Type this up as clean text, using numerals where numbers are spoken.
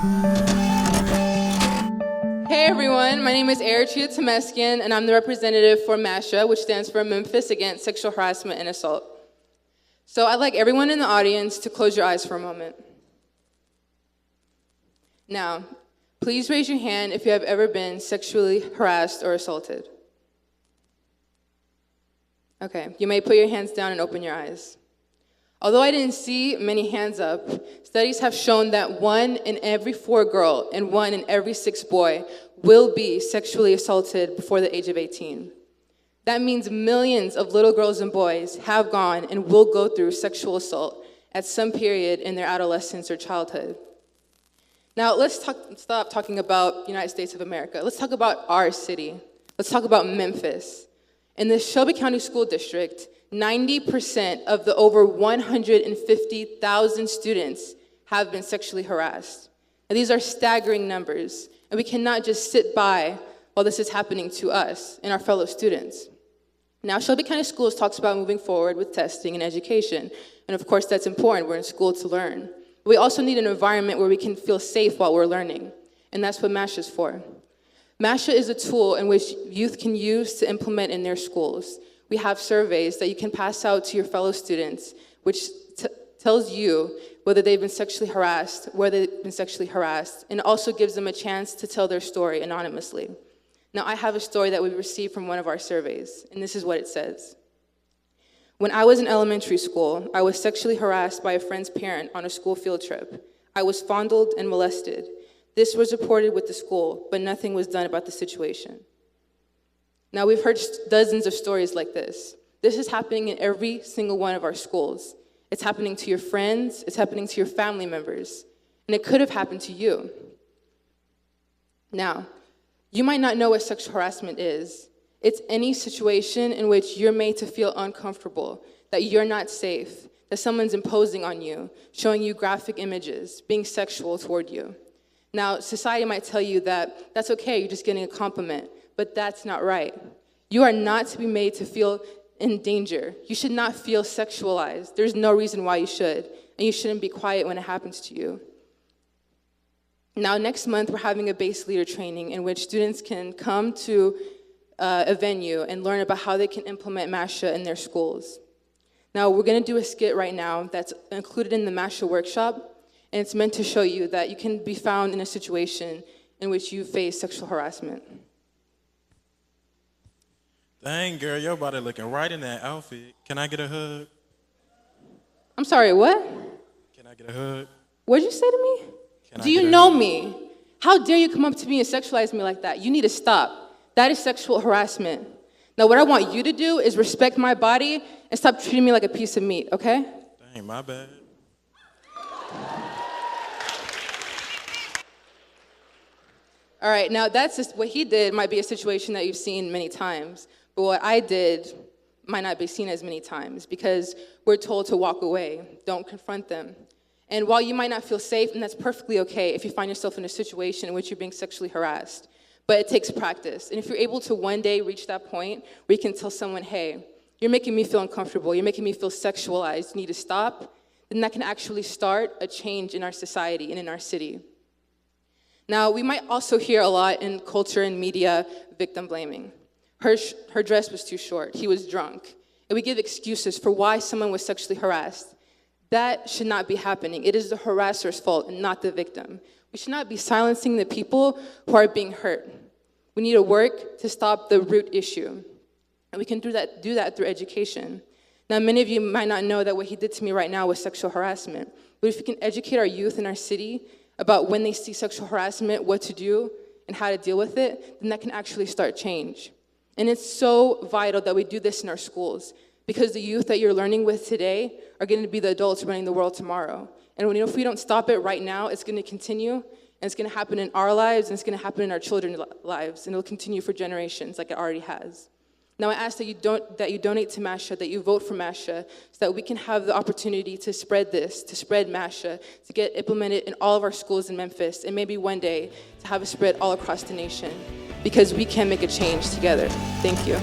Hey everyone, my name is Eritrea Temesghen, and I'm the representative for MASHA, which stands for Memphis Against Sexual Harassment and Assault. So I'd like everyone in the audience to close your eyes for a moment. Now, please raise your hand if you have ever been sexually harassed or assaulted. Okay, you may put your hands down and open your eyes. Although I didn't see many hands up, studies have shown that 1 in every 4 girl and 1 in every 6 boy will be sexually assaulted before the age of 18. That means millions of little girls and boys have gone and will go through sexual assault at some period in their adolescence or childhood. Now, let's stop talking about the United States of America. Let's talk about our city. Let's talk about Memphis. In the Shelby County School District, 90% of the over 150,000 students have been sexually harassed. And these are staggering numbers, and we cannot just sit by while this is happening to us and our fellow students. Now, Shelby County Schools talks about moving forward with testing and education, and of course that's important. We're in school to learn. But we also need an environment where we can feel safe while we're learning, and that's what MASHA is for. MASHA is a tool in which youth can use to implement in their schools. We have surveys that you can pass out to your fellow students, which tells you whether they've been sexually harassed, where they've been sexually harassed, and also gives them a chance to tell their story anonymously. Now, I have a story that we received from one of our surveys, and this is what it says. When I was in elementary school, I was sexually harassed by a friend's parent on a school field trip. I was fondled and molested. This was reported with the school, but nothing was done about the situation. Now, we've heard dozens of stories like this. This is happening in every single one of our schools. It's happening to your friends, it's happening to your family members, and it could have happened to you. Now, you might not know what sexual harassment is. It's any situation in which you're made to feel uncomfortable, that you're not safe, that someone's imposing on you, showing you graphic images, being sexual toward you. Now, society might tell you that that's okay, you're just getting a compliment. But that's not right. You are not to be made to feel in danger. You should not feel sexualized. There's no reason why you should, and you shouldn't be quiet when it happens to you. Now, next month, we're having a base leader training in which students can come to a venue and learn about how they can implement MASHA in their schools. Now, we're going to do a skit right now that's included in the MASHA workshop, and it's meant to show you that you can be found in a situation in which you face sexual harassment. Dang, girl, your body looking right in that outfit. Can I get a hug? I'm sorry, what? Can I get a hug? What'd you say to me? Do you know me? How dare you come up to me and sexualize me like that? You need to stop. That is sexual harassment. Now, what I want you to do is respect my body and stop treating me like a piece of meat, okay? Dang, my bad. All right, now that's just what he did might be a situation that you've seen many times. But what I did might not be seen as many times because we're told to walk away, don't confront them. And while you might not feel safe, and that's perfectly okay if you find yourself in a situation in which you're being sexually harassed, but it takes practice. And if you're able to one day reach that point where you can tell someone, hey, you're making me feel uncomfortable, you're making me feel sexualized, you need to stop, then that can actually start a change in our society and in our city. Now, we might also hear a lot in culture and media victim blaming. Her dress was too short, he was drunk. And we give excuses for why someone was sexually harassed. That should not be happening. It is the harasser's fault and not the victim. We should not be silencing the people who are being hurt. We need to work to stop the root issue. And we can do that through education. Now, many of you might not know that what he did to me right now was sexual harassment. But if we can educate our youth in our city about when they see sexual harassment, what to do, and how to deal with it, then that can actually start change. And it's so vital that we do this in our schools because the youth that you're learning with today are going to be the adults running the world tomorrow. And if we don't stop it right now, it's going to continue, and it's going to happen in our lives, and it's going to happen in our children's lives, and it'll continue for generations like it already has. Now, I ask that you donate to MASHA, that you vote for MASHA, so that we can have the opportunity to spread this, to spread MASHA, to get implemented in all of our schools in Memphis, and maybe one day to have it spread all across the nation, because we can make a change together. Thank you.